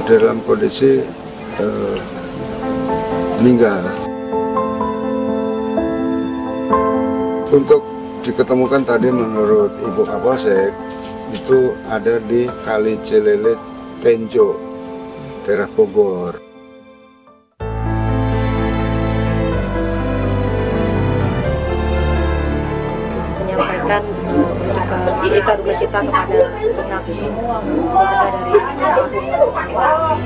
dalam kondisi meninggal. Untuk diketemukan tadi menurut Ibu Kapolsek itu ada di Kali Cilele Tenjo, daerah Bogor. Menyampaikan berita duka cita kepada pihak keluarga dari almarhum.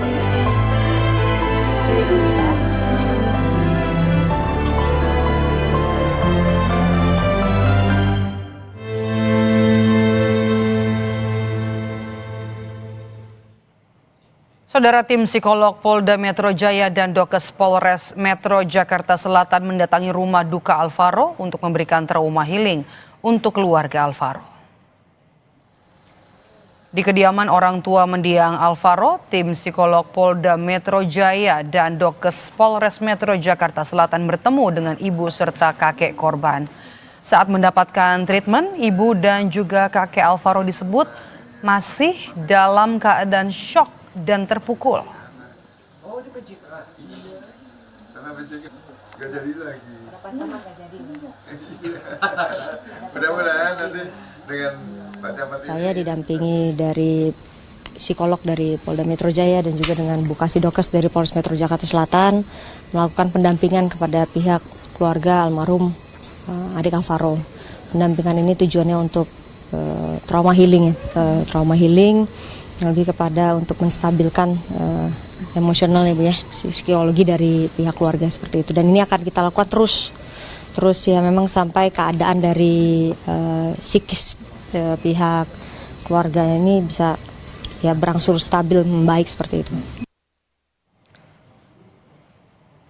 Saudara, tim psikolog Polda Metro Jaya dan Dokes Polres Metro Jakarta Selatan mendatangi rumah duka Alvaro untuk memberikan trauma healing untuk keluarga Alvaro. Di kediaman orang tua mendiang Alvaro, tim psikolog Polda Metro Jaya dan Dokes Polres Metro Jakarta Selatan bertemu dengan ibu serta kakek korban. Saat mendapatkan treatment, ibu dan juga kakek Alvaro disebut masih dalam keadaan syok dan terpukul. Oh, dipecik. Karena pecik gak jadi lagi. Mudah-mudahan nanti dengan Pak Camat ini. Saya didampingi dari psikolog dari Polda Metro Jaya dan juga dengan Bu Kasidokes dari Polres Metro Jakarta Selatan melakukan pendampingan kepada pihak keluarga almarhum adik Alvaro. Pendampingan ini tujuannya untuk trauma healing, lebih kepada untuk menstabilkan emosional ya Bu ya, psikologi dari pihak keluarga seperti itu. Dan ini akan kita lakukan terus ya, memang sampai keadaan dari psikis pihak keluarga ini bisa ya berangsur stabil membaik seperti itu.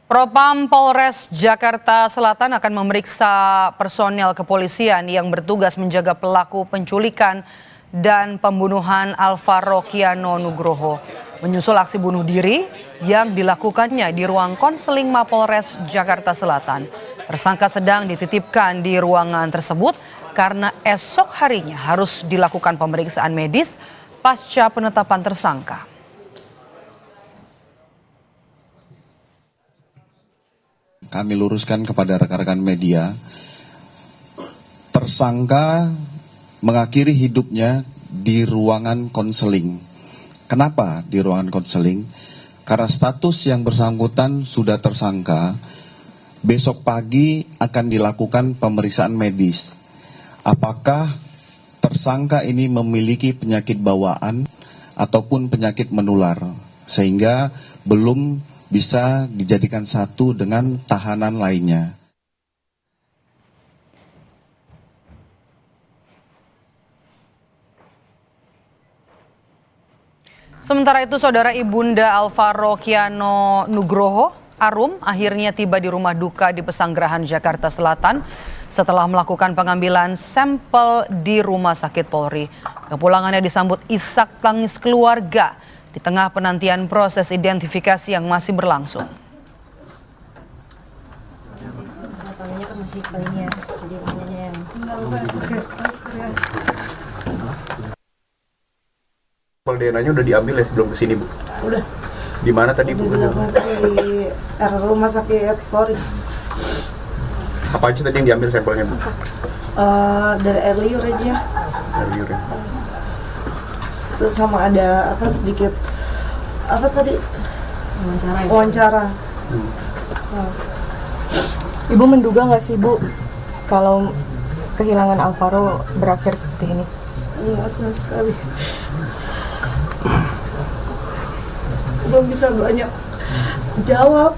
Propam Polres Jakarta Selatan akan memeriksa personel kepolisian yang bertugas menjaga pelaku penculikan dan pembunuhan Alvaro Kiano Nugroho, menyusul aksi bunuh diri yang dilakukannya di ruang konseling Mapolres Jakarta Selatan. Tersangka sedang dititipkan di ruangan tersebut karena esok harinya harus dilakukan pemeriksaan medis pasca penetapan tersangka. Kami luruskan kepada rekan-rekan media, tersangka mengakhiri hidupnya di ruangan konseling. Kenapa di ruangan konseling? Karena status yang bersangkutan sudah tersangka, besok pagi akan dilakukan pemeriksaan medis. Apakah tersangka ini memiliki penyakit bawaan ataupun penyakit menular, sehingga belum bisa dijadikan satu dengan tahanan lainnya. Sementara itu, saudara ibunda Alvaro Kiano Nugroho, Arum, akhirnya tiba di rumah duka di Pesanggerahan, Jakarta Selatan setelah melakukan pengambilan sampel di Rumah Sakit Polri. Kepulangannya disambut isak tangis keluarga di tengah penantian proses identifikasi yang masih berlangsung. Masalahnya kan masih kalinya, jadi makanya yang Sampel DNA-nya udah diambil ya sebelum kesini, Bu? Udah. Di mana tadi, Bu? Di Rumah Sakit Polri. Apa aja tadi yang diambil sampelnya, Bu? Dari air liur aja. Air liur ya. Terus sama ada apa sedikit apa tadi? Wawancara. Ibu menduga nggak sih, Bu, kalau kehilangan Alvaro berakhir seperti ini? Enggak, sama sekali. Belum bisa banyak jawab.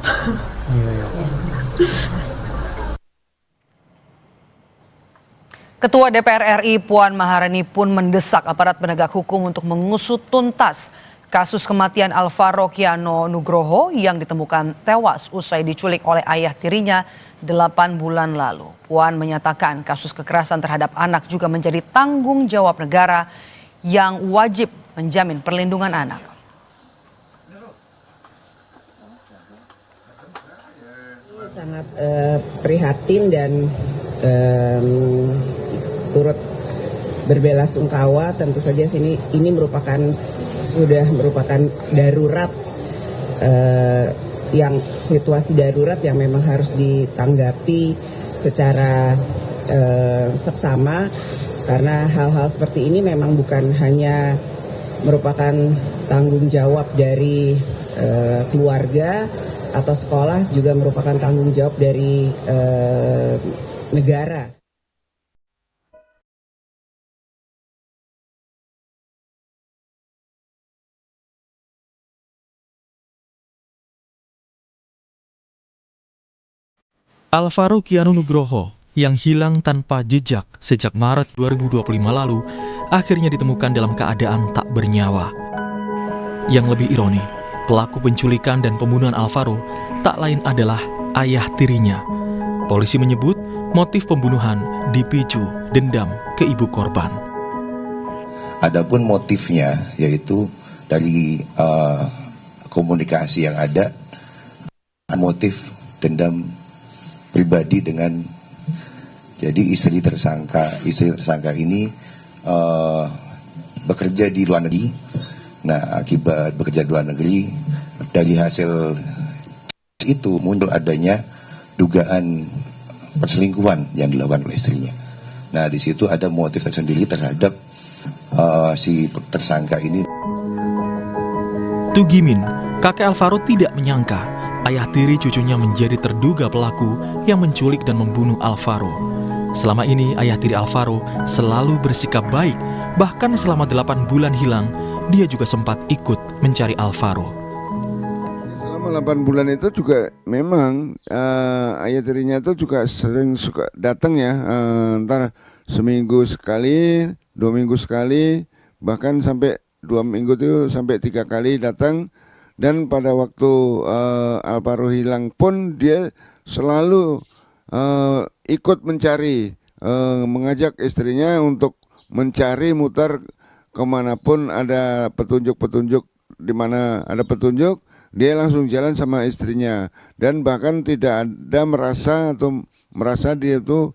Ketua DPR RI Puan Maharani pun mendesak aparat penegak hukum untuk mengusut tuntas kasus kematian Alvaro Kiano Nugroho yang ditemukan tewas usai diculik oleh ayah tirinya 8 bulan lalu. Puan menyatakan kasus kekerasan terhadap anak juga menjadi tanggung jawab negara yang wajib menjamin perlindungan anak. Sangat prihatin dan turut berbelasungkawa. Tentu saja ini sudah merupakan darurat, yang situasi darurat yang memang harus ditanggapi secara seksama, karena hal-hal seperti ini memang bukan hanya merupakan tanggung jawab dari keluarga atau sekolah, juga merupakan tanggung jawab dari negara. Alvaro Kianu Nugroho yang hilang tanpa jejak sejak Maret 2025 lalu akhirnya ditemukan dalam keadaan tak bernyawa. Yang lebih ironi, pelaku penculikan dan pembunuhan Alvaro tak lain adalah ayah tirinya. Polisi menyebut motif pembunuhan dipicu dendam ke ibu korban. Adapun motifnya yaitu dari komunikasi yang ada, motif dendam pribadi dengan, jadi istri tersangka ini bekerja di luar negeri. Nah, akibat bekerja di luar negeri, dari hasil itu muncul adanya dugaan perselingkuhan yang dilakukan oleh istrinya. Nah, di situ ada motif tersendiri terhadap si tersangka ini. Tugimin, kakek Alvaro tidak menyangka ayah tiri cucunya menjadi terduga pelaku yang menculik dan membunuh Alvaro. Selama ini ayah tiri Alvaro selalu bersikap baik, bahkan selama 8 bulan hilang, dia juga sempat ikut mencari Alvaro. Selama 8 bulan itu juga memang ayah tirinya itu juga sering suka datang ya, entar seminggu sekali, 2 minggu sekali, bahkan sampai 2 minggu itu sampai 3 kali datang. Dan pada waktu Alvaro hilang pun dia selalu ikut mencari, mengajak istrinya untuk mencari mutar kemanapun ada petunjuk-petunjuk, di mana ada petunjuk dia langsung jalan sama istrinya, dan bahkan tidak ada merasa dia itu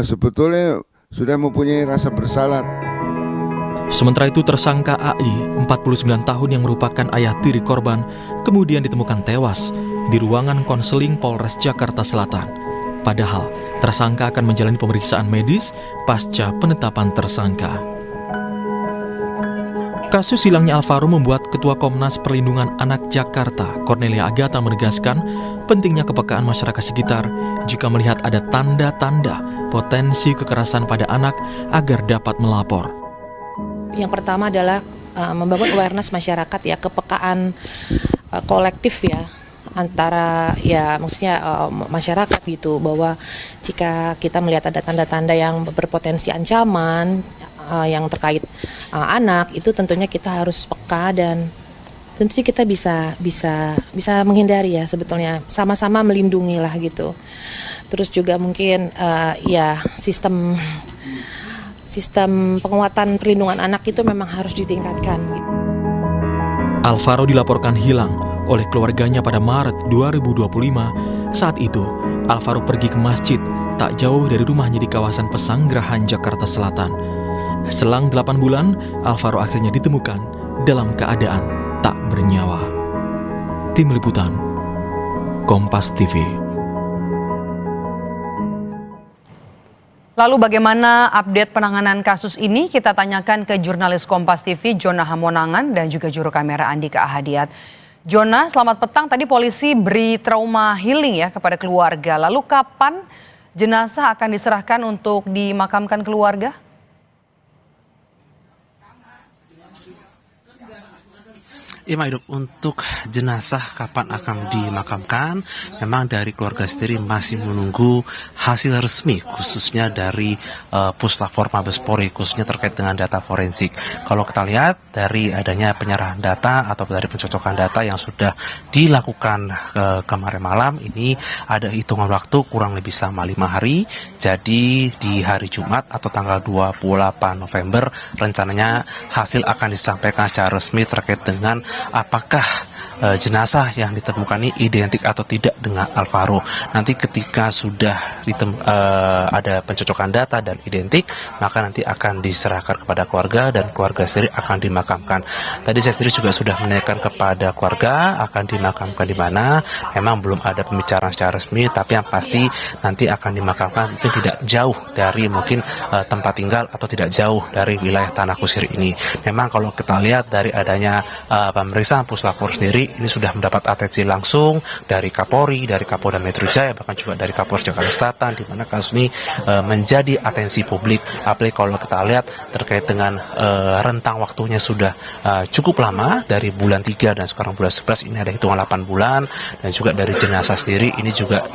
sebetulnya sudah mempunyai rasa bersalah. Sementara itu tersangka AI, 49 tahun yang merupakan ayah tiri korban, kemudian ditemukan tewas di ruangan konseling Polres Jakarta Selatan. Padahal tersangka akan menjalani pemeriksaan medis pasca penetapan tersangka. Kasus hilangnya Alvaro membuat Ketua Komnas Perlindungan Anak Jakarta, Cornelia Agatha, menegaskan pentingnya kepekaan masyarakat sekitar jika melihat ada tanda-tanda potensi kekerasan pada anak agar dapat melapor. Yang pertama adalah membangun awareness masyarakat ya, kepekaan kolektif ya, antara ya maksudnya masyarakat gitu, bahwa jika kita melihat ada tanda-tanda yang berpotensi ancaman yang terkait anak, itu tentunya kita harus peka dan tentunya kita bisa menghindari ya, sebetulnya sama-sama melindungi lah gitu. Terus juga mungkin ya sistem penguatan perlindungan anak itu memang harus ditingkatkan. Alvaro dilaporkan hilang oleh keluarganya pada Maret 2025. Saat itu, Alvaro pergi ke masjid tak jauh dari rumahnya di kawasan Pesanggerahan, Jakarta Selatan. Selang 8 bulan, Alvaro akhirnya ditemukan dalam keadaan tak bernyawa. Tim Liputan, Kompas TV. Lalu bagaimana update penanganan kasus ini? Kita tanyakan ke jurnalis Kompas TV Jona Hamonangan dan juga juru kamera Andika Ahadiat. Jona, selamat petang. Tadi polisi beri trauma healing ya kepada keluarga. Lalu kapan jenazah akan diserahkan untuk dimakamkan keluarga? Hidup untuk jenazah kapan akan dimakamkan, memang dari keluarga sendiri masih menunggu hasil resmi, khususnya dari Puslapor Mabes Polri, khususnya terkait dengan data forensik. Kalau kita lihat dari adanya penyerahan data atau dari pencocokan data yang sudah dilakukan kemarin malam, ini ada hitungan waktu kurang lebih selama 5 hari. Jadi di hari Jumat atau tanggal 28 November rencananya hasil akan disampaikan secara resmi terkait dengan apakah jenazah yang ditemukan ini identik atau tidak dengan Alvaro. Nanti ketika sudah ada pencocokan data dan identik, maka nanti akan diserahkan kepada keluarga dan keluarga sendiri akan dimakamkan. Tadi saya sendiri juga sudah menanyakan kepada keluarga akan dimakamkan di mana. Memang belum ada pembicaraan secara resmi, tapi yang pasti nanti akan dimakamkan mungkin tidak jauh dari mungkin tempat tinggal atau tidak jauh dari wilayah Tanah Kusir ini. Memang kalau kita lihat dari adanya pemeriksaan Puslapor sendiri, ini sudah mendapat atensi langsung dari Kapolri, dari Kapolda Metro Jaya, bahkan juga dari Kapolres Jakarta Selatan, di mana kasus ini menjadi atensi publik. Apalagi kalau kita lihat terkait dengan rentang waktunya sudah cukup lama, dari bulan 3 dan sekarang bulan 11, ini ada hitungan 8 bulan, dan juga dari jenazah sendiri ini juga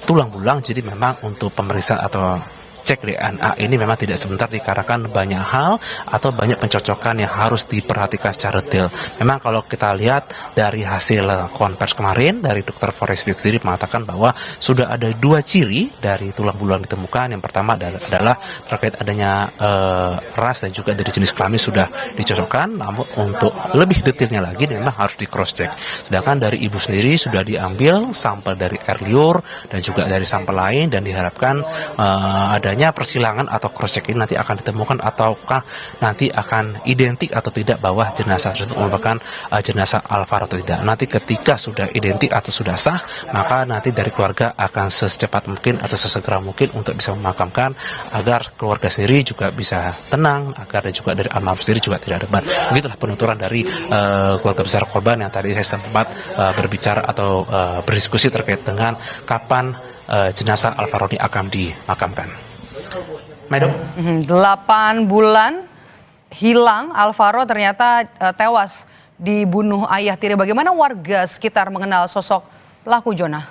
tulang belulang. Jadi memang untuk pemeriksaan atau cek DNA ini memang tidak sebentar, dikarenakan banyak hal atau banyak pencocokan yang harus diperhatikan secara detail. Memang kalau kita lihat dari hasil konvers kemarin dari dokter forensik sendiri mengatakan bahwa sudah ada 2 ciri dari tulang belulang ditemukan. Yang pertama adalah terkait adanya ras dan juga dari jenis kelamin sudah dicocokkan, namun untuk lebih detailnya lagi memang harus di cross check. Sedangkan dari ibu sendiri sudah diambil sampel dari air liur dan juga dari sampel lain, dan diharapkan adanya persilangan atau cross check ini nanti akan ditemukan ataukah nanti akan identik atau tidak bahwa jenazah tersebut merupakan jenazah Alvaro atau tidak. Nanti ketika sudah identik atau sudah sah, maka nanti dari keluarga akan secepat mungkin atau sesegera mungkin untuk bisa memakamkan, agar keluarga sendiri juga bisa tenang, agar juga dari almarhum sendiri juga tidak ada beban. Begitulah penuturan dari keluarga besar korban yang tadi saya sempat berbicara atau berdiskusi terkait dengan kapan jenazah Alvaro ini akan dimakamkan. Medo. 8 bulan hilang, Alvaro ternyata tewas dibunuh ayah tiri. Bagaimana warga sekitar mengenal sosok pelaku, Jonah?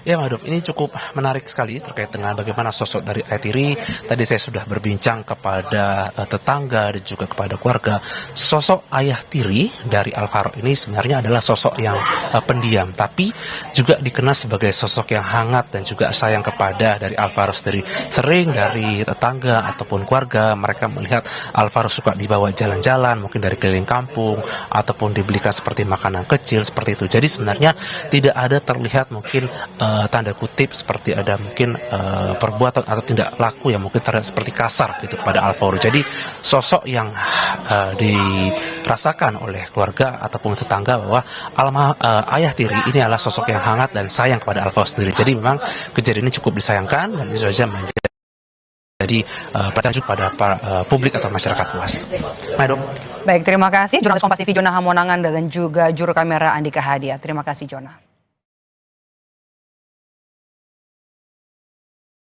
Ya, Madop, ini cukup menarik sekali terkait dengan bagaimana sosok dari ayah tiri. Tadi saya sudah berbincang kepada tetangga dan juga kepada keluarga. Sosok ayah tiri dari Alvaro ini sebenarnya adalah sosok yang pendiam, tapi juga dikenal sebagai sosok yang hangat dan juga sayang kepada dari Alvaro sendiri. Sering dari tetangga ataupun keluarga mereka melihat Alvaro suka dibawa jalan-jalan, mungkin dari keliling kampung, ataupun dibelikan seperti makanan kecil seperti itu. Jadi sebenarnya tidak ada terlihat mungkin tanda kutip seperti ada mungkin perbuatan atau tindak laku yang mungkin terlihat seperti kasar gitu pada Alvaro. Jadi sosok yang dirasakan oleh keluarga ataupun tetangga bahwa ayah tiri ini adalah sosok yang hangat dan sayang kepada Alvaro sendiri. Jadi memang kejadian ini cukup disayangkan, dan ini saja menjadi pelajaran pada publik atau masyarakat luas. Baik, terima kasih jurnalis Kompas TV Jonah Hamonangan dan juga juru kamera Andika Hadia. Terima kasih, Jonah.